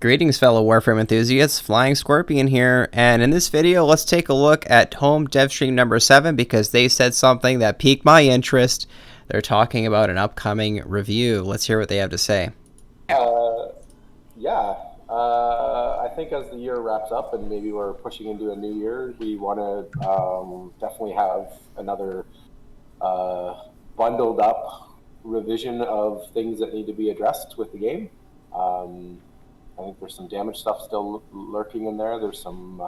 Greetings, fellow Warframe enthusiasts. Flying Scorpion here, and in this video, let's take a look at home devstream number 7 because they said something that piqued my interest. They're talking about an upcoming review. Let's hear what they have to say. Yeah, I think as the year wraps up and maybe we're pushing into a new year, we want to definitely have another bundled up revision of things that need to be addressed with the game. I think there's some damage stuff still lurking in there. There's some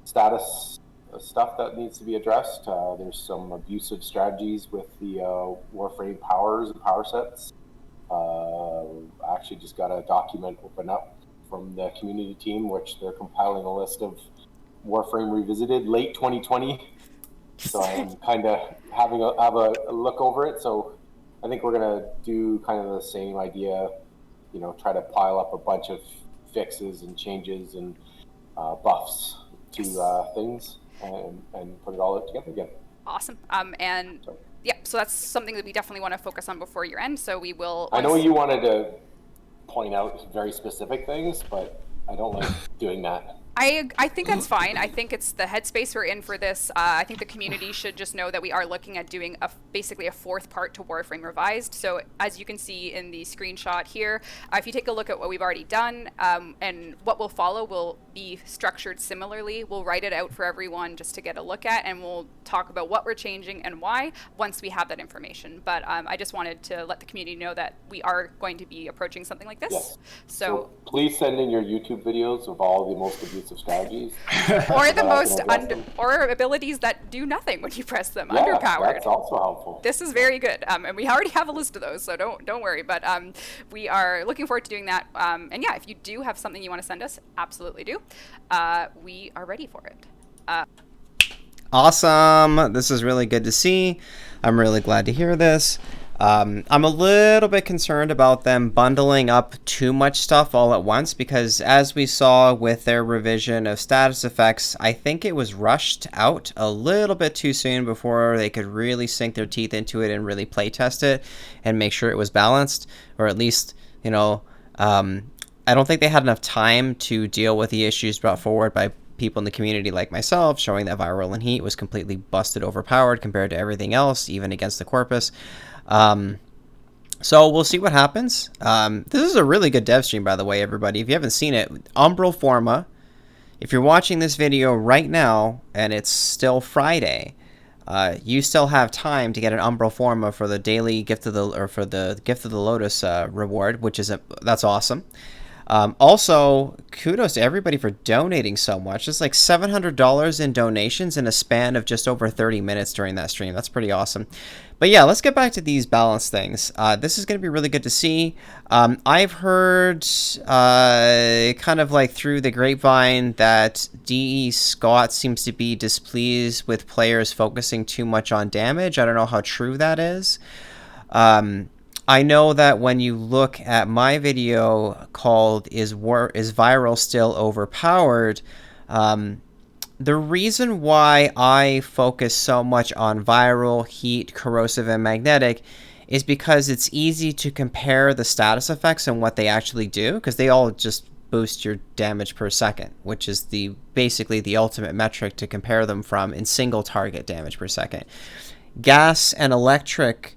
status stuff that needs to be addressed. There's some abusive strategies with the Warframe powers and power sets. I actually just got a document open up from the community team, which they're compiling a list of Warframe Revisited late 2020. So I'm kind of have a look over it. So I think we're gonna do kind of the same idea, you know, try to pile up a bunch of fixes and changes and buffs to things and put it all together again. Awesome. Yeah, so that's something that we definitely want to focus on before year end. So we will. I know you wanted to point out very specific things, but I don't like doing that. I think that's fine. I think it's the headspace we're in for this. I think the community should just know that we are looking at doing basically a 4th part to Warframe Revised. So as you can see in the screenshot here, if you take a look at what we've already done and what will follow will be structured similarly. We'll write it out for everyone just to get a look at, and we'll talk about what we're changing and why once we have that information. But I just wanted to let the community know that we are going to be approaching something like this. Yes. So please send in your YouTube videos of all the most abusive strategies. Or the most or abilities that do nothing when you press them. Yeah, underpowered. That's also helpful. This is very good, and we already have a list of those, so don't worry. But we are looking forward to doing that. And yeah, if you do have something you want to send us, absolutely do. We are ready for it. Awesome. This is really good to see. I'm really glad to hear this. I'm a little bit concerned about them bundling up too much stuff all at once because as we saw with their revision of status effects, I think it was rushed out a little bit too soon before they could really sink their teeth into it and really play test it and make sure it was balanced, or at least, you know, I don't think they had enough time to deal with the issues brought forward by people in the community like myself, showing that viral and heat was completely busted overpowered compared to everything else, even against the corpus. So we'll see what happens. This is a really good dev stream, by the way, everybody. If you haven't seen it, Umbral Forma. If you're watching this video right now and it's still Friday, you still have time to get an Umbral Forma for the daily gift of the Gift of the Lotus reward, which is that's awesome. Also, kudos to everybody for donating so much. It's like $700 in donations in a span of just over 30 minutes during that stream. That's pretty awesome. But yeah, let's get back to these balance things. This is going to be really good to see. I've heard kind of like through the grapevine that D.E. Scott seems to be displeased with players focusing too much on damage. I don't know how true that is. I know that when you look at my video called Is Viral Still Overpowered?, the reason why I focus so much on viral, heat, corrosive, and magnetic is because it's easy to compare the status effects and what they actually do, because they all just boost your damage per second, which is basically the ultimate metric to compare them from in single target damage per second. Gas and electric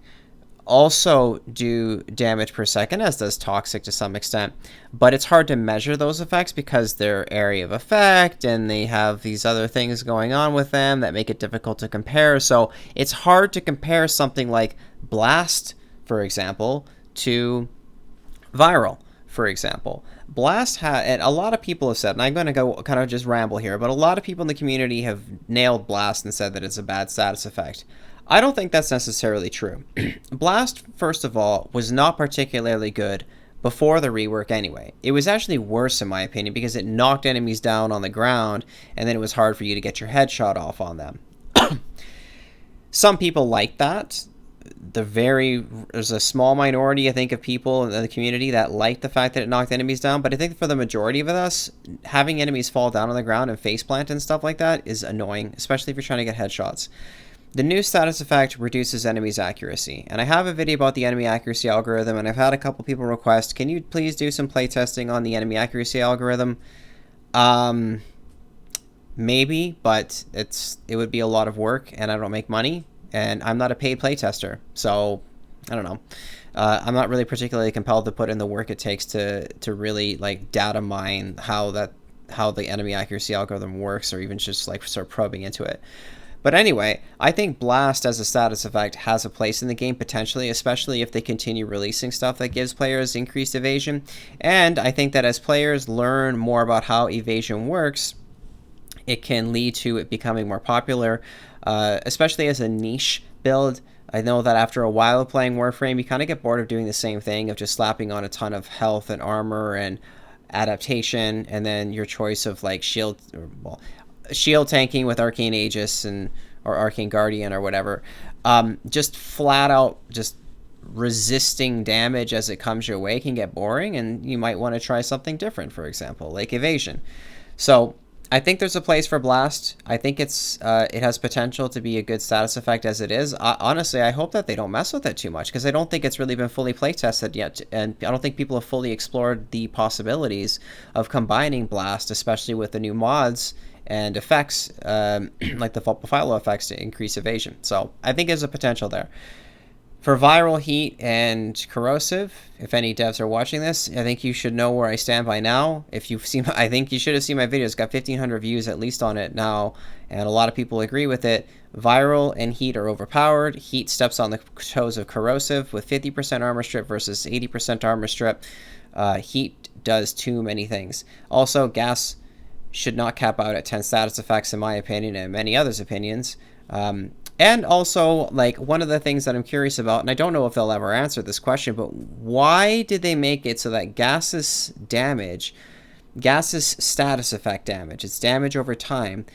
also do damage per second, as does toxic to some extent, but it's hard to measure those effects because they're area of effect and they have these other things going on with them that make it difficult to compare. So it's hard to compare something like blast, for example, to viral, for example. Blast and a lot of people have said, and I'm going to go kind of just ramble here, but a lot of people in the community have nailed Blast and said that it's a bad status effect. I don't think that's necessarily true. Blast, first of all, was not particularly good before the rework anyway. It was actually worse in my opinion because it knocked enemies down on the ground and then it was hard for you to get your headshot off on them. Some people like that. There's a small minority, I think, of people in the community that like the fact that it knocked enemies down, but I think for the majority of us, having enemies fall down on the ground and faceplant and stuff like that is annoying, especially if you're trying to get headshots. The new status effect reduces enemies' accuracy. And I have a video about the enemy accuracy algorithm, and I've had a couple people request, can you please do some playtesting on the enemy accuracy algorithm? Maybe, but it would be a lot of work, and I don't make money, and I'm not a paid playtester, so I don't know. I'm not really particularly compelled to put in the work it takes to really like data mine how the enemy accuracy algorithm works, or even just like start probing into it. But anyway, I think Blast as a status effect has a place in the game potentially, especially if they continue releasing stuff that gives players increased evasion. And I think that as players learn more about how evasion works, it can lead to it becoming more popular, especially as a niche build. I know that after a while of playing Warframe, you kind of get bored of doing the same thing, of just slapping on a ton of health and armor and adaptation, and then your choice of like shield tanking with Arcane Aegis or Arcane Guardian or whatever. Just flat out just resisting damage as it comes your way can get boring, and you might want to try something different, for example, like evasion. So I think there's a place for Blast. I think it has potential to be a good status effect as it is. Honestly, I hope that they don't mess with it too much, because I don't think it's really been fully playtested yet, and I don't think people have fully explored the possibilities of combining Blast, especially with the new mods and effects, like the philo effects to increase evasion. So I think there's a potential there. For viral, heat, and corrosive, if any devs are watching this, I think you should know where I stand by now. If you've seen, I think you should have seen my video. It's got 1,500 views at least on it now, and a lot of people agree with it. Viral and heat are overpowered. Heat steps on the toes of corrosive with 50% armor strip versus 80% armor strip. Heat does too many things. Also, gas should not cap out at 10 status effects, in my opinion, and many others' opinions. And also, like, one of the things that I'm curious about, and I don't know if they'll ever answer this question, but why did they make it so that gaseous status effect damage, its damage over time,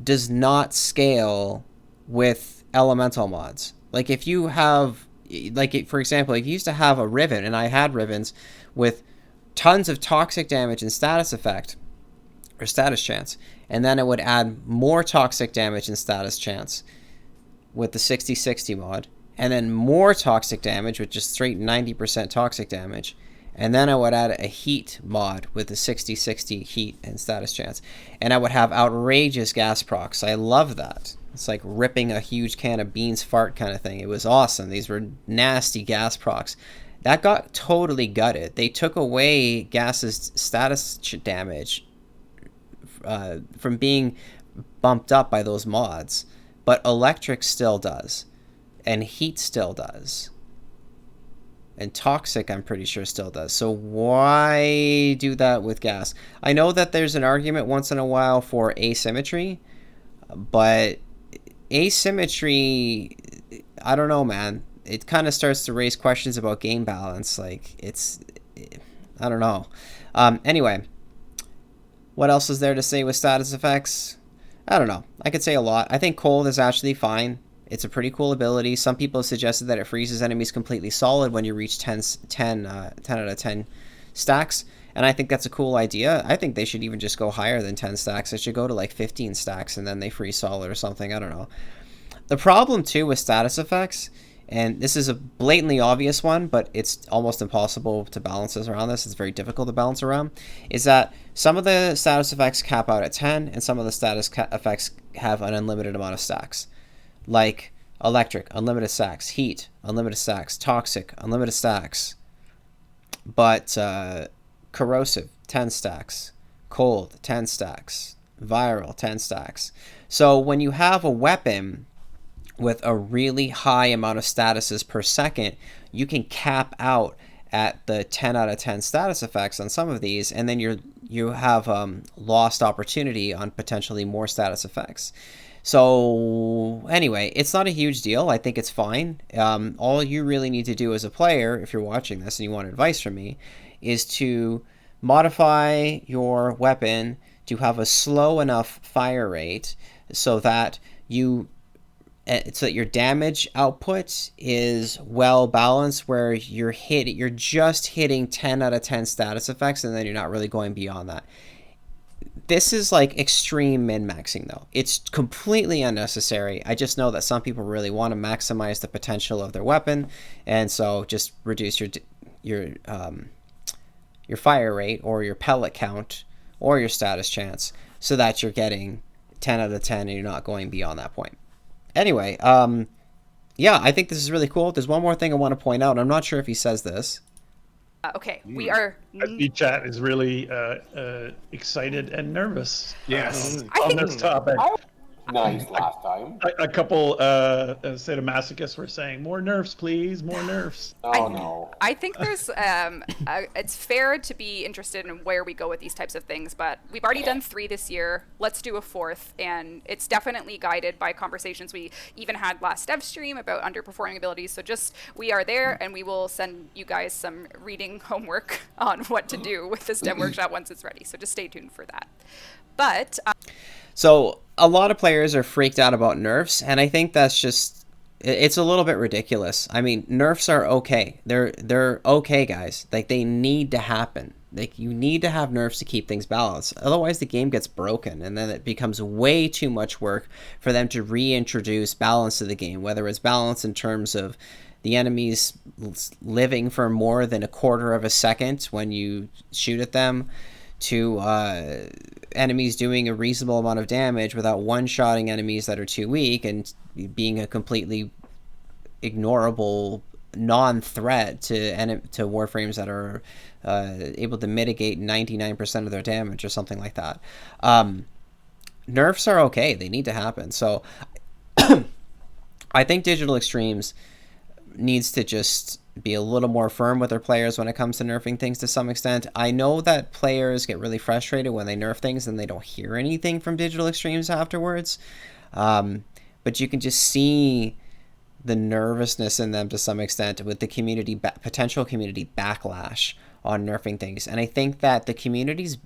does not scale with elemental mods? Like, if you have, like, for example, if you used to have a Riven, and I had Rivens with tons of toxic damage and status effect, or status chance, and then it would add more toxic damage and status chance with the 60/60 mod, and then more toxic damage with just straight 90% toxic damage, and then I would add a heat mod with the 60/60 heat and status chance, and I would have outrageous gas procs. I love that. It's like ripping a huge can of beans fart kind of thing. It was awesome. These were nasty gas procs. That got totally gutted. They took away gas's status damage from being bumped up by those mods. But electric still does, and heat still does, and toxic I'm pretty sure still does. So why do that with gas? I know that there's an argument once in a while for asymmetry, but asymmetry, I don't know, man. It kind of starts to raise questions about game balance. Like, I don't know. Anyway, what else is there to say with status effects? I don't know. I could say a lot. I think cold is actually fine. It's a pretty cool ability. Some people have suggested that it freezes enemies completely solid when you reach 10 out of 10 stacks. And I think that's a cool idea. I think they should even just go higher than 10 stacks. They should go to like 15 stacks and then they freeze solid or something. I don't know. The problem too with status effects, and this is a blatantly obvious one, but it's almost impossible to balance around this. It's very difficult to balance around, is that some of the status effects cap out at 10, and some of the status effects have an unlimited amount of stacks. Like electric, unlimited stacks. Heat, unlimited stacks. Toxic, unlimited stacks. But corrosive, 10 stacks. Cold, 10 stacks. Viral, 10 stacks. So when you have a weapon with a really high amount of statuses per second, you can cap out at the 10 out of 10 status effects on some of these, and then you have lost opportunity on potentially more status effects. So anyway, it's not a huge deal. I think it's fine. All you really need to do as a player, if you're watching this and you want advice from me, is to modify your weapon to have a slow enough fire rate so that your damage output is well balanced, where you're just hitting 10 out of 10 status effects, and then you're not really going beyond that. This is like extreme min-maxing though. It's completely unnecessary. I just know that some people really want to maximize the potential of their weapon, and so just reduce your fire rate or your pellet count or your status chance so that you're getting 10 out of 10 and you're not going beyond that point. Anyway, yeah, I think this is really cool. There's one more thing I want to point out. I'm not sure if he says this. Okay, we are. The chat is really excited and nervous. Yes. On this topic. Nice last time. A couple sadomasochists were saying, "More nerfs, please, more nerfs." Oh no. I think there's it's fair to be interested in where we go with these types of things, but we've already done 3 this year. Let's do a 4th, and it's definitely guided by conversations we even had last dev stream about underperforming abilities. So just, we are there, and we will send you guys some reading homework on what to do with this dev workshop once it's ready. So just stay tuned for that. But So a lot of players are freaked out about nerfs, and I think that's just, it's a little bit ridiculous. I mean, nerfs are okay. They're okay, guys. Like, they need to happen. Like, you need to have nerfs to keep things balanced. Otherwise, the game gets broken, and then it becomes way too much work for them to reintroduce balance to the game, whether it's balance in terms of the enemies living for more than a quarter of a second when you shoot at them, to enemies doing a reasonable amount of damage without one-shotting enemies that are too weak and being a completely ignorable non-threat to Warframes that are able to mitigate 99% of their damage or something like that. Nerfs are okay. They need to happen. So I think Digital Extremes needs to just be a little more firm with their players when it comes to nerfing things to some extent. I know that players get really frustrated when they nerf things and they don't hear anything from Digital Extremes afterwards. But you can just see the nervousness in them to some extent with the potential community backlash on nerfing things. And I think that the community's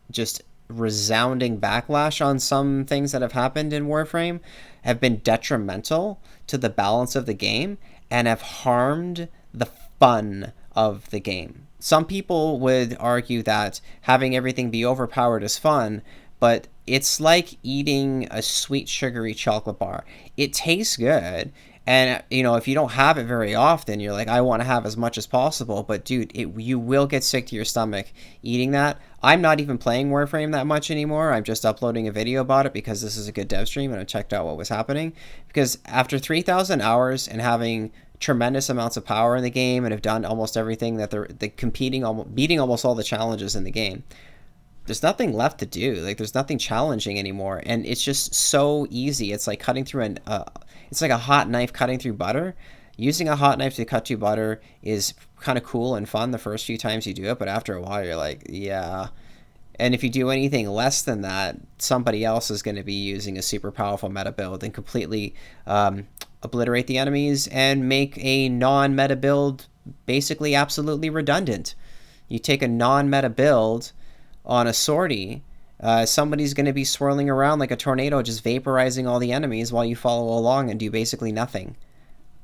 just resounding backlash on some things that have happened in Warframe have been detrimental to the balance of the game and have harmed the fun of the game. Some people would argue that having everything be overpowered is fun, but it's like eating a sweet sugary chocolate bar. It tastes good, and you know, if you don't have it very often, you're like, I want to have as much as possible, but dude, you will get sick to your stomach eating that. I'm not even playing Warframe that much anymore. I'm just uploading a video about it because this is a good dev stream and I checked out what was happening. Because after 3,000 hours and having tremendous amounts of power in the game and have done almost everything that they're beating almost all the challenges in the game, there's nothing left to do. Like, there's nothing challenging anymore, and it's just so easy. It's like cutting through it's like a hot knife cutting through butter. Using a hot knife to cut through butter is kind of cool and fun the first few times you do it, but after a while you're like, yeah. And if you do anything less than that, somebody else is going to be using a super powerful meta build and completely obliterate the enemies and make a non-meta build basically absolutely redundant. You take a non-meta build on a sortie, somebody's going to be swirling around like a tornado just vaporizing all the enemies while you follow along and do basically nothing.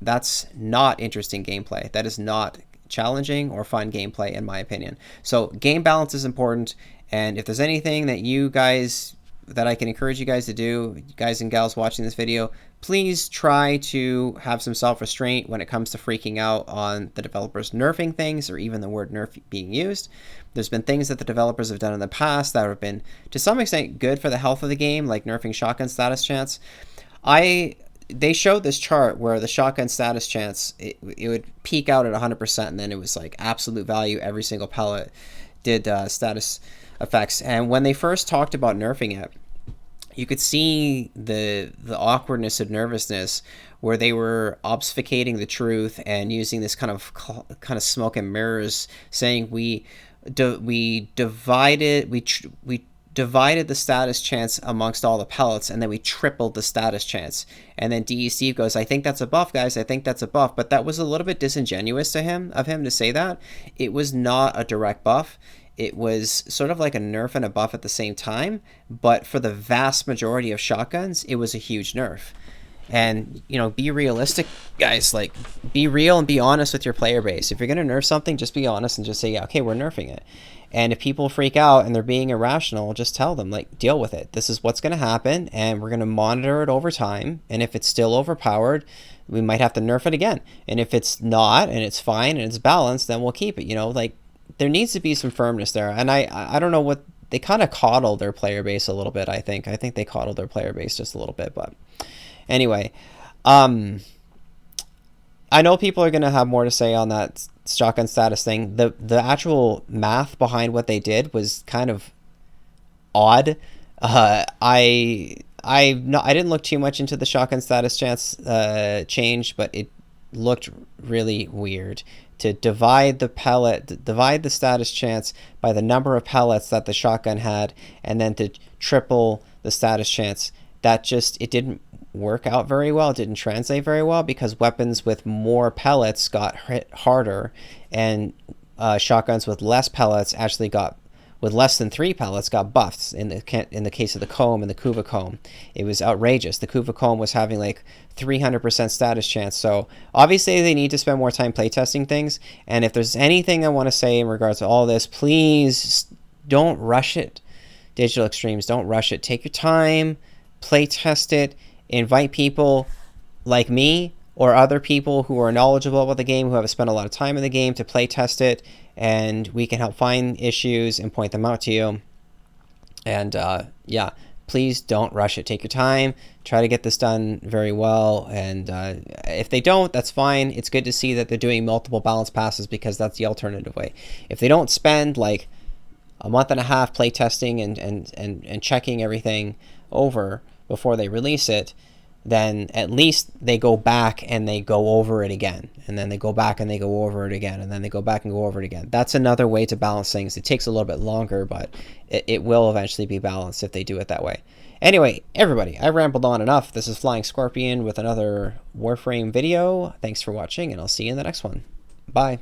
That's not interesting gameplay. That is not challenging or fun gameplay, in my opinion. So game balance is important, and if there's anything that I can encourage you guys to do, guys and gals watching this video, please try to have some self-restraint when it comes to freaking out on the developers nerfing things or even the word nerf being used. There's been things that the developers have done in the past that have been to some extent good for the health of the game, like nerfing shotgun status chance. They showed this chart where the shotgun status chance, it would peak out at 100%, and then it was like absolute value. Every single pellet did status effects. And when they first talked about nerfing it, you could see the awkwardness of nervousness where they were obfuscating the truth and using this kind of smoke and mirrors, saying we divided the status chance amongst all the pellets, and then we tripled the status chance. And then DE Steve goes, I think that's a buff, guys. I think that's a buff. But that was a little bit disingenuous of him to say that. It was not a direct buff. It was sort of like a nerf and a buff at the same time. But for the vast majority of shotguns, it was a huge nerf. And, you know, be realistic, guys. Like, be real and be honest with your player base. If you're going to nerf something, just be honest and just say, yeah, okay, we're nerfing it. And if people freak out and they're being irrational, just tell them, like, deal with it. This is what's going to happen, and we're going to monitor it over time. And if it's still overpowered, we might have to nerf it again. And if it's not, and it's fine, and it's balanced, then we'll keep it. You know, like, there needs to be some firmness there. And I don't know what... They kind of coddle their player base a little bit, I think. I think they coddle their player base just a little bit, but... Anyway, I know people are going to have more to say on that shotgun status thing. The actual math behind what they did was kind of odd. I didn't look too much into the shotgun status chance change, but it looked really weird to divide the status chance by the number of pellets that the shotgun had, and then to triple the status chance. That just, it didn't work out very well. It didn't translate very well, because weapons with more pellets got hit harder, and shotguns with less pellets actually got, with less than 3 pellets, got buffs. In the case of the comb and the Kuva comb, it was outrageous. The Kuva comb was having like 300% status chance. So obviously they need to spend more time playtesting things. And if there's anything I want to say in regards to all this, please don't rush it. Digital Extremes, don't rush it. Take your time, play test it. Invite people like me or other people who are knowledgeable about the game, who have spent a lot of time in the game, to play test it, and we can help find issues and point them out to you. And yeah, please don't rush it. Take your time. Try to get this done very well. And if they don't, that's fine. It's good to see that they're doing multiple balance passes, because that's the alternative way. If they don't spend like a month and a half play testing and checking everything over before they release it, then at least they go back and they go over it again, and then they go back and they go over it again, and then they go back and go over it again. That's another way to balance things. It takes a little bit longer, but it will eventually be balanced if they do it that way. Anyway, everybody, I rambled on enough. This is Flying Scorpion with another Warframe video. Thanks for watching, and I'll see you in the next one. Bye.